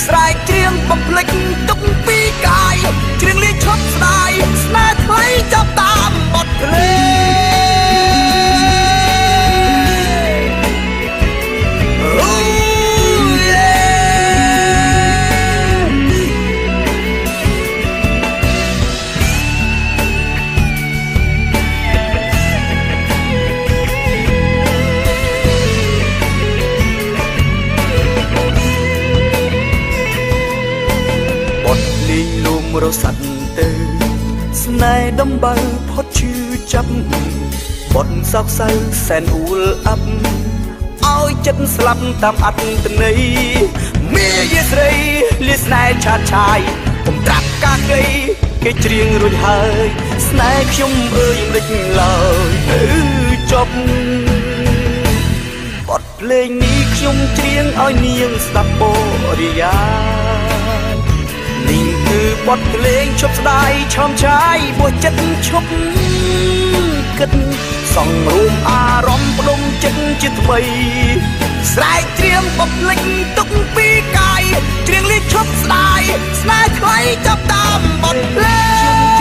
ស្រែកច្រៀងបំភ្លេចទុកពីកាយច្រៀងលេងឈប់ស្ដាយស្នេហ៍ថ្លៃចាប់តាមបទភ្លេរសាត់ទៅស្នេហ៍ដំបៅផុតឈឺចាប់បនសោកសៅសែនអ៊ូលអាប់ឲ្យចិត្តស្លាប់តាមអត្តន័យមាយាស្រីលាស្នេហ៍ឆាតឆាយកុំត្រាប់កាកីគេច្រៀងរួចហើយស្នេហ៍ខ្ញុំអើយមិនដេចឡើយចប់បទភ្លេងនេះខ្ញុំច្រៀងឲ្យនាងស្ដាប់បរិយានេះគឺបទភ្លេងឈប់ស្ដាយឆោមឆាយបួចិត្តឈប់គិតសង្រួមអារម្មណ៍ផ្ដុំចិត្តជាថ្មីស្រែកច្រៀងបំភ្លេចទុកពីកាយច្រៀងលេងឈប់ស្ដាយស្នេហ៍ថ្លៃចាប់តាមបទភ្លេង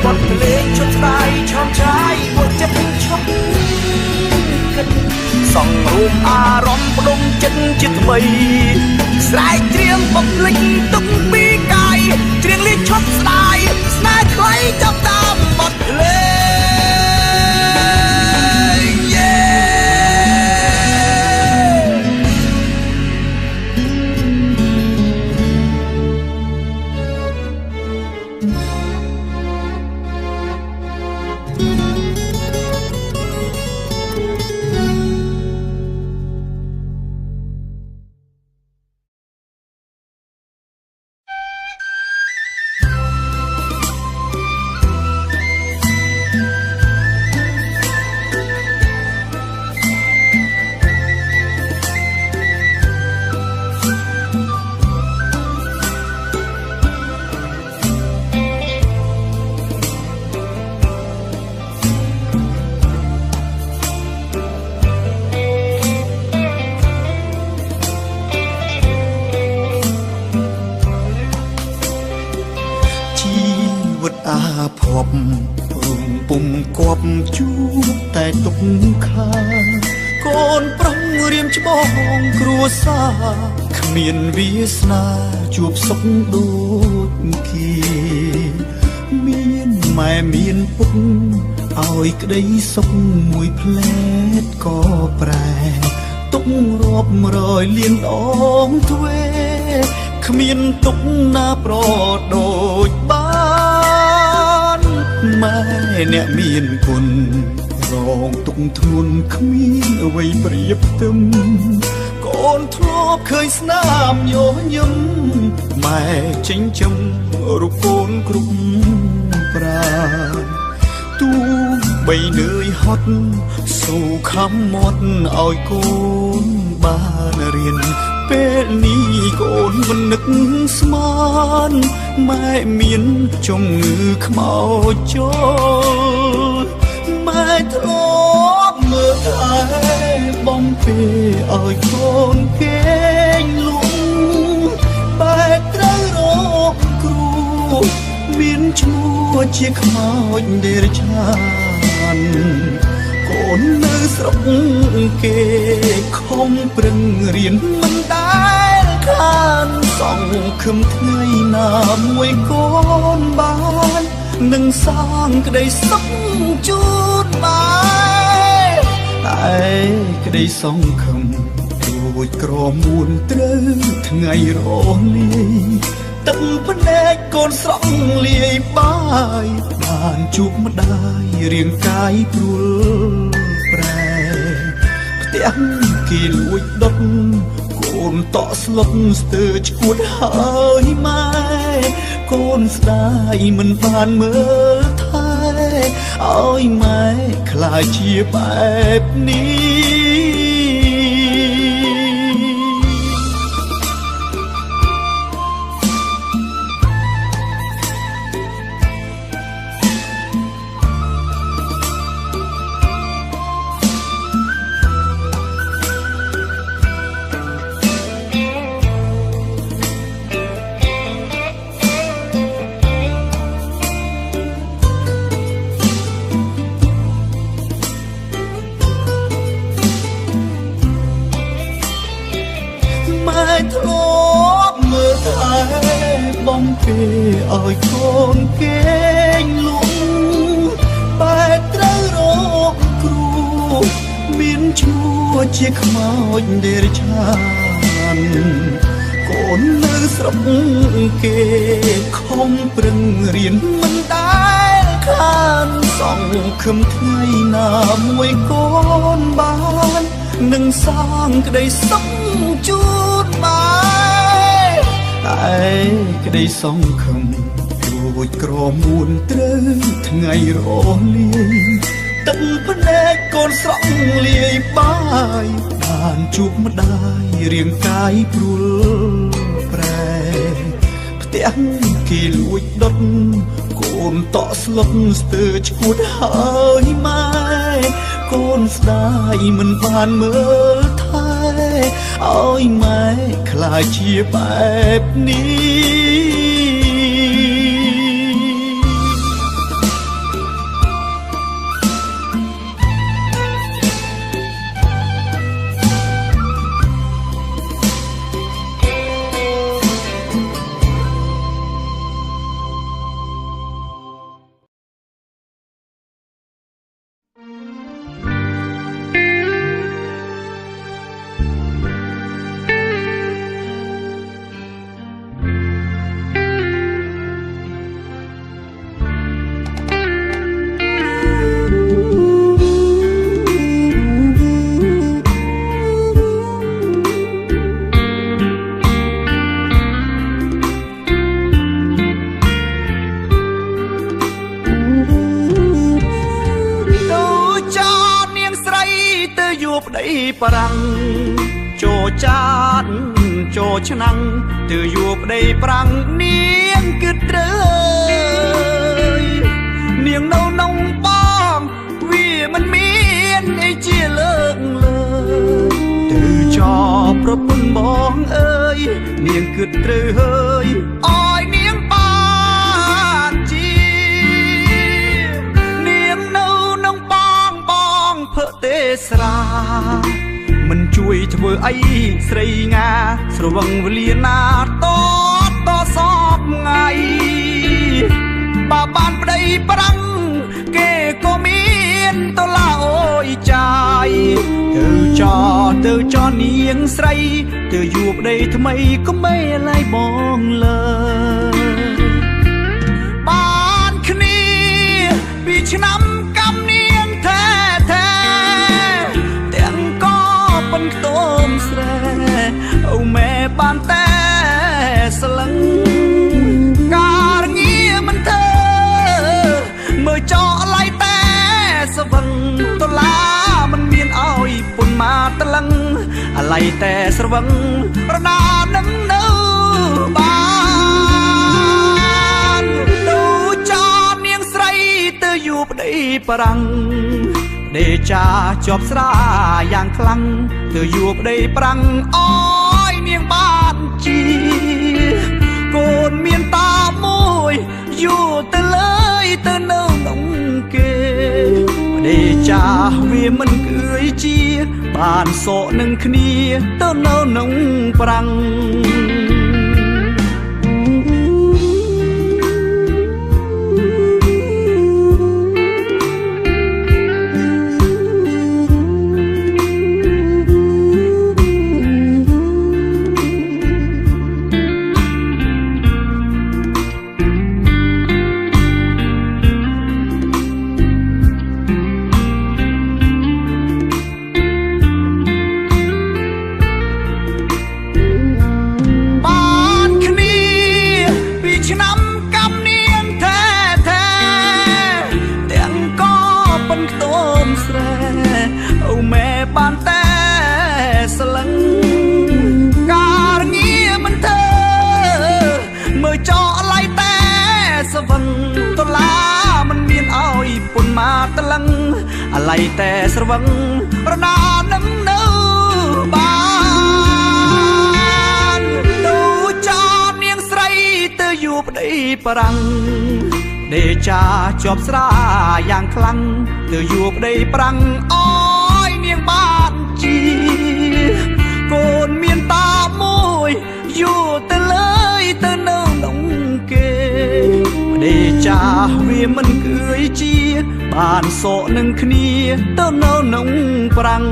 បទភ្លេងឈប់ស្ដាយឆោមឆាយបួចិត្តឈប់គិតសង្រួមអារម្មណ៍ផ្ដុំចិត្តជាថ្មីស្រែកច្រៀងបំភ្លេចទុកពីកាយច្រៀងលេងឈប់ស្ដាយស្នេហ៍ថ្លៃចាប់តាមបទភ្លេង ំគប់ជួបតែទុកខាកូនប្រុងរៀមច្បងគ្រួសារគ្មានវាសនាជួបសុខដូចគីមានម៉ែមានពុកឲ្យក្តីសុខមួយផ្លែតក៏ប្រែទុករាប់រយលានដងទ្វេគ្មានទុកណាប្រដូចបានម៉ែអ្នកមានគុណរងទុកធ្ងន់គ្មានអ្វីប្រៀបផ្ទឹមកូនធ្លាប់ឃើញស្នាមយោញឹមម៉ែចិញ្ចឹមរូបកូនគ្រប់ប្រាទូបីនឿយហត់សូខំមាត់ឲ្យកូនបានរៀនពេលនេះកូនមិននឹកស្មានម៉ែមានជំងឺខ្មោចចូលម៉ែធ្លាប់មើលថែបំពេឲ្យកូនកេងលំបែកត្រូវរកគ្រូមានឈ្មោះជាខ្មោចដេរឆានកូននៅស្រុកគេខំប្រឹងរៀនមិនដែលខានសង្ឃឹមថ្ងៃណាមួយកូនបាននឹងសាងក្តីសុខជូនបានតែក្តីសង្ឃឹមរួចក្រមួនត្រូវថ្ងៃរលាយទឹកភ្នែកកូនស្រង់លាយបាយបានជួបម្ដាយរាងកាយព្រួលប្រែផ្ទះគេលួចដុតកូនតក់ស្លុតស្ទើរឈួតហើយម៉ែកូនស្ដាយមិនបានមើលថែឲ្យម៉ែខ្លាចជាបែបនេះធ្លាប់មើលថែបំពេឲ្យកូនកេងលំបែកត្រូវរកគ្រូមានឈ្មោះជាខ្មោចដេរឆានកូននៅស្រុកគេខំប្រឹងរៀនមិនដែលខានសង្ឃឹមថ្ងៃណាមួយកូនបាននឹងសាងក្តីសុខជូនបានតែក្តីសង្ឃឹមរួចក្រមួនត្រូវថ្ងៃរលាយទឹកភ្នែកកូនស្រង់លាយបាយបានជួបម្ដាយរាងកាយព្រួលប្រែផ្ទះគេលួចដុតកូនតក់ស្លុតស្ទើរឈួតហើយម៉ែកូនស្ដាយមិនបានមើលថែឲ្យម៉ែខ្លាចជាបែបនេះប្តីប្រាំងចូលចាតចូលឆ្នាំងទើយួប្តីប្រាំងនាងគិតត្រូវនាងនៅនំបងវាមិនមានអីជាលើកលើទៅចោប្រពន្ធបងអើយនាងគិតត្រូវហើយអោយនាងបានជានាងនៅ ស្រាមិនជួយធ្វើអីស្រីងាស្រវឹងវេលាណាតសពថ្ងៃបើបានប្តីប្រាំងគេក៏មានតឡាអូយចាយទៅចនាងស្រីទៅជួបប្តីថ្មីក៏មេឡៃបងលើបានគ្នាពីឆ្នាំកំនាងតែទាំងក៏ប៉ុនខ្ទមស្រែអូម៉ែបានតែស្លឹងការងារមិនធ្វើមើលចោឡៃតែស្វឹងដុល្លារមិនមានអោយពុនមកតលឹងអាឡៃតែស្រវឹងរណានឹងនៅបានទៅចោនាងស្រីទៅយូប្តីប្រាំងដេចាជាប់ស្រាយ៉ាងខ្លាំងទៅយូប្តីប្រាំងអើយនាងបានជាកូនមានតាមួយយូទៅលើយទៅនៅក្នុងគេដេចាវាមិនគឺជាបានសក់នឹងគ្នាទៅនៅក្នុងប្រាំងបានតែស្លឹងការងារមិនធ្វើមើលចោឡៃតែស្វឹងដុល្លារមិនមានអោយពុនមកតលឹងអាឡៃតែស្រវឹងរណានឹងនៅបានទៅចោនាងស្រីទៅយូប្តីប្រាំងដេចាជាប់ស្រាយ៉ាងខ្លាំងទៅយូប្តីប្រាំងអូនាងបានជាកូនមានតាមួយយូទៅលើយទៅនៅក្នុងគេដេចាវាមិនគឺជាបានសក់នឹងគ្នាទៅនៅក្នុងប្រាំង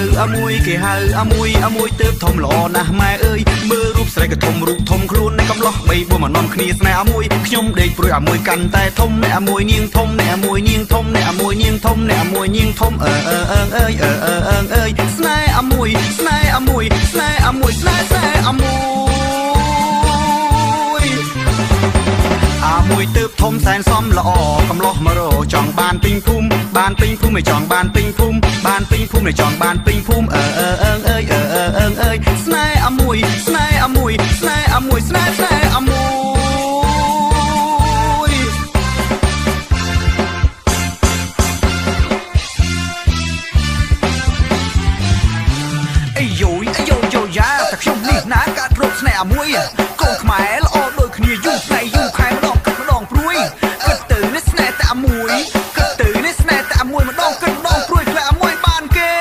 អមួយគេហៅអមួយទើបធំល្អណាស់ម៉ែអើយមើលរូបស្រីក៏ធំរូបធំខ្លួននៃកំឡោះបីបួមកនាំគ្នាស្នេហ៍អមួយខ្ញុំដេកព្រួយអមួយកាន់តែធំអ្នកអមួយនាងធំអ្នកអមួយនាងធំអ្នកអមួយនាងធំអ្នកអមួយនាងធំអើយស្នេហ៍អមួយស្នេហ៍អមួយស្នេហ៍អមួយស្នេហ៍អមួយទើបធំសែនសំល្អកំឡោះមករចង់បានពេញភូមិមិនចង់បានពេញភូមិមិនចង់បានពេញភូមិអើយស្នេហ៍អមួយស្នេហ៍អមួយស្នេហ៍អមួយស្នេហ៍អមួយអីយោយ៉ាតែខ្ញុំនេះណាកាត់រកស្នេហ៍អមួយកូនខ្មែរល្អដូចគ្នាយូរថ្ងៃយូរខែម្ដងគិតម្ដងព្រួយគិតទៅនេះស្នេហ៍តែអមួយគិតទៅនេះស្នេហ៍តែអមួយម្ដងគិតម្ដងព្រួយខ្លាអមួយបានគេ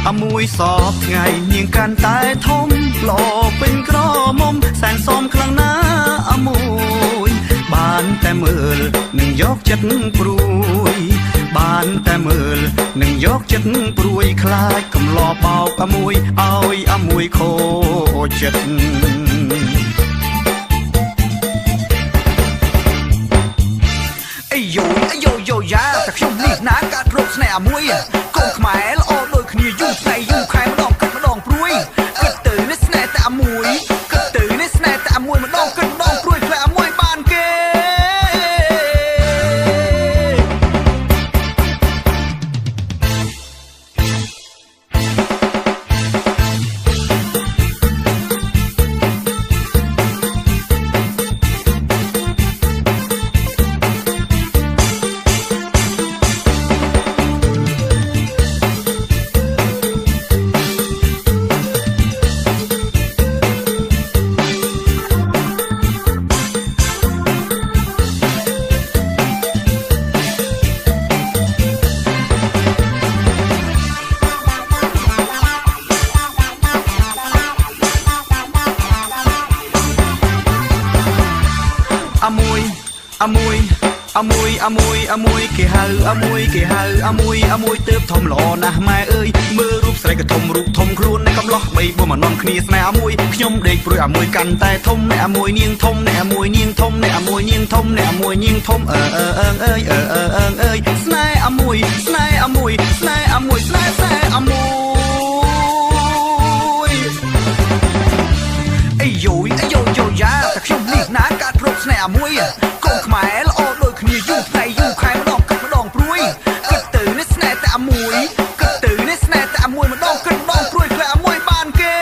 អមួយសពថ្ងៃនាងកាន់តែធំល្អពេញក្រមុំសែនសមខ្លាំងណាស់អមួយបានតែមើល យកចិត្តព្រួយបានតែមើលនឹងយកចិត្តព្រួយខ្លាចកំឡោបោកអាមួយឲ្យអាមួយខូចចិត្តអាយយោយ៉ាតែខ្ញុំនេះណាកាត់រោគស្នេហ៍អាមួយកូនខ្មែរល្អដូចគ្នាយូរថ្ងៃយូរខែម្ដងគិតម្ដងព្រួយគិតទៅនេះស្នេហ៍តែអាមួយគិតទៅនេះស្នេហ៍តែអាមួយម្ដងគិតម្ដងព្រួយខ្លាចអាមួយបានគេអាមួយគេហៅអាមួយទើបធំល្អណាស់ម៉ែអើយមើលរូបស្រីក៏ធំរូបធំខ្លួននៃកំឡោះបីបើមកនាំគ្នាស្នេហ៍អាមួយខ្ញុំដេកព្រួយអាមួយកាន់តែធំអ្នកអាមួយនាងធំអ្នកអាមួយនាងធំអ្នកអាមួយនាងធំអ្នកអាមួយនាងធំអើយស្នេហ៍អាមួយស្នេហ៍អាមួយស្នេហ៍អាមួយស្នេហ៍អាមួយអាយយោយ៉ាតែខ្ញុំនេះណាកាត់រោគស្នេហ៍អាមួយកូនខ្មែរល្អដូចគ្នាយូរថ្ងៃយូរខែម្ដងគិតម្ដងព្រួយគិតទៅនេះស្នេហ៍តែអាមួយគិតទៅនេះស្នេហ៍តែអាមួយម្ដងគិតម្ដងព្រួយខ្លាចអាមួយបានគេ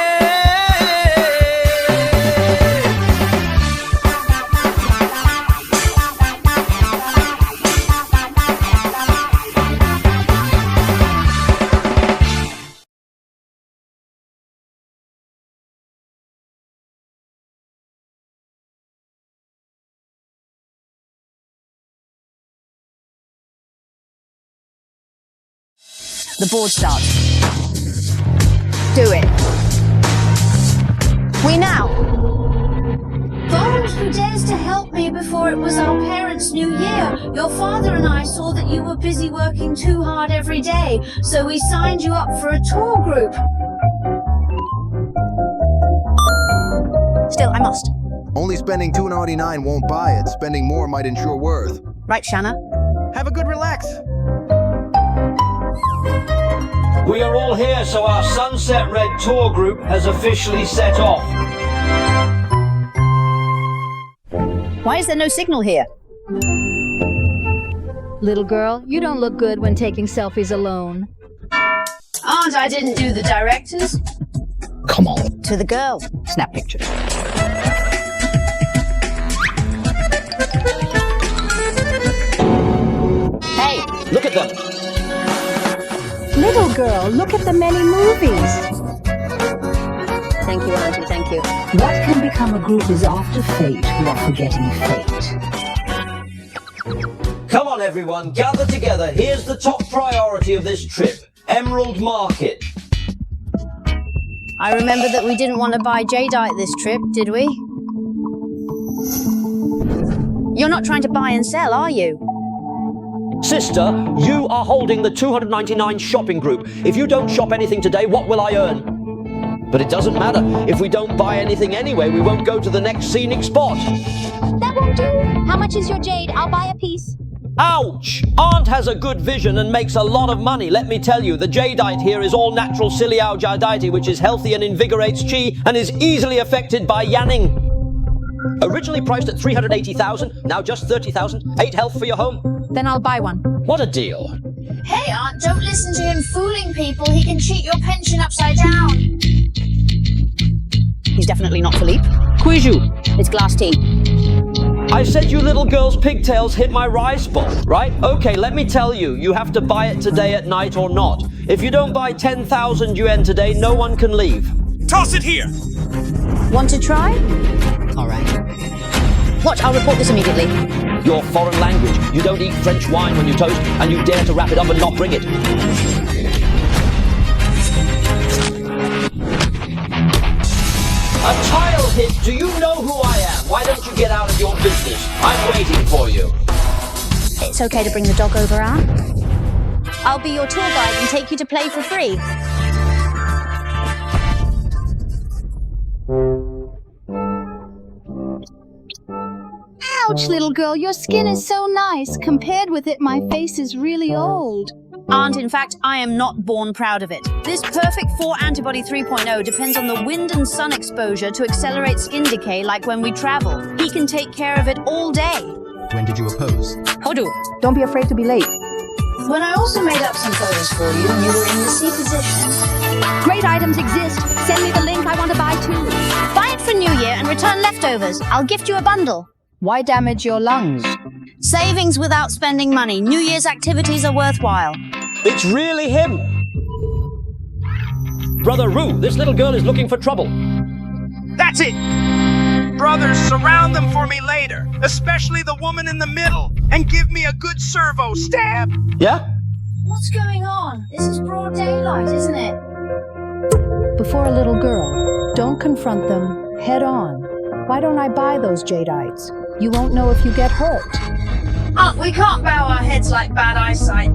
The board starts. Do it. We now. Bold, who dares to help me before it was our parents' new year? Your father and I saw that you were busy working too hard every day, so we signed you up for a tour group. Still, I must. Only spending $2.99 won't buy it. Spending more might ensure worth. Right, Shanna? Have a good relax. We are all here, so our Sunset Red tour group has officially set off. Why is there no signal here? Little girl, you don't look good when taking selfies alone. Aunt, I didn't do the directors. Come on. To the girl. Snap picture. Hey! Look at them. Little girl, look at the many movies. Thank you, Auntie, thank you. What can become a group is after fate who are forgetting fate. Come on, everyone, gather together. Here's the top priority of this trip. Emerald Market. I remember that we didn't want to buy jadeite this trip, did we? You're not trying to buy and sell, are you? Sister, you are holding the 299 shopping group. If you don't shop anything today, what will I earn? But it doesn't matter. If we don't buy anything anyway, we won't go to the next scenic spot. That won't do. How much is your jade? I'll buy a piece. Ouch! Aunt has a good vision and makes a lot of money, let me tell you. The jadeite here is all natural Siliao jadeite, which is healthy and invigorates qi and is easily affected by yanning. Originally priced at 380,000, now just 30,000. 8 health for your home. Then I'll buy one. What a deal. Hey, Aunt, don't listen to him fooling people. He can cheat your pension upside down. He's definitely not Philippe. Quiju, It's glass tea. I said you little girls' pigtails hit my rice bowl, right? Okay, let me tell you, you have to buy it today at night or not. If you don't buy 10,000 yuan today, no one can leave. Toss it here! Want to try? All right. Watch, I'll report this immediately. Your foreign language. You don't eat French wine when you toast, and you dare to wrap it up and not bring it. A tile hit! Do you know who I am? Why don't you get out of your business? I'm waiting for you. It's okay to bring the dog over, Aunt. I'll be your tour guide and take you to play for free. Ouch, little girl, your skin is so nice. Compared with it, my face is really old. Aunt, in fact, I am not born proud of it. This Perfect 4 Antibody 3.0 depends on the wind and sun exposure to accelerate skin decay like when we travel. He can take care of it all day. When did you oppose? Hodu. Don't be afraid to be late. When I also made up some photos for you, you were in the C position. Great items exist. Send me the link. I want to buy too. Buy it for New Year and return leftovers. I'll gift you a bundle. Why damage your lungs? Savings without spending money. New Year's activities are worthwhile. It's really him! Brother Roo, this little girl is looking for trouble. That's it! Brothers, surround them for me later, especially the woman in the middle, and give me a good servo stab! Yeah? What's going on? This is broad daylight, isn't it? Before a little girl, don't confront them head on. Why don't I buy those Jadites? You won't know if you get hurt. We can't bow our heads like bad eyesight.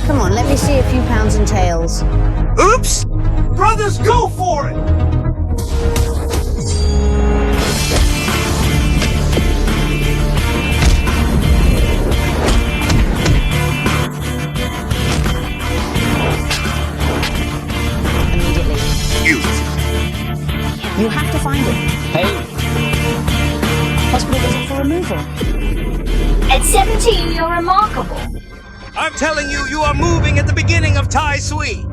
Come on, let me see a few pounds and tails. Oops! Brothers, go for it! Immediately. You have to find it. Hey, Hospital visit for removal. At 17, you're remarkable. I'm telling you, you are moving at the beginning of Tai Sui.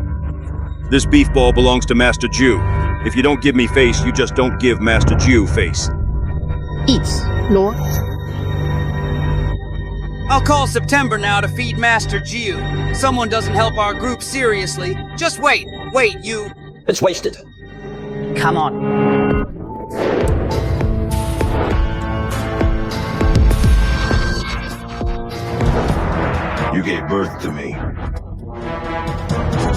This beef ball belongs to Master Jew. If you don't give me face, you just don't give Master Jew face. Eats, Lord. I'll call September now to feed Master Jew. Someone doesn't help our group seriously. Just wait, you... it's wasted. Come on. You gave birth to me. I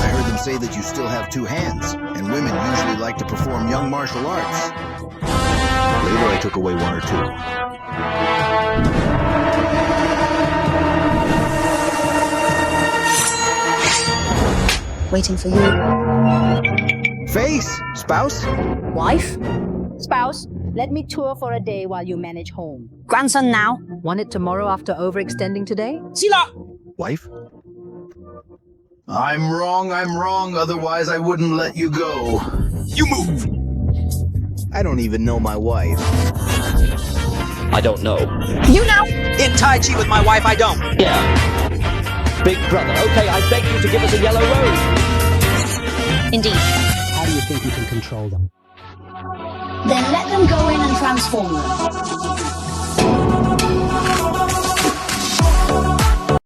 heard them say that you still have two hands, and women usually like to perform young martial arts. Later I took away one or two. Waiting for you. Face? Spouse? Wife? Spouse, let me tour for a day while you manage home. Grandson now? Want it tomorrow after overextending today? Sila! Wife? I'm wrong, otherwise I wouldn't let you go. You move! I don't even know my wife. I don't know. You know! In Tai Chi with my wife, I don't. Yeah. Big brother, okay, I beg you to give us a yellow rose. Indeed. How do you think you can control them? Then let them go in and transform them.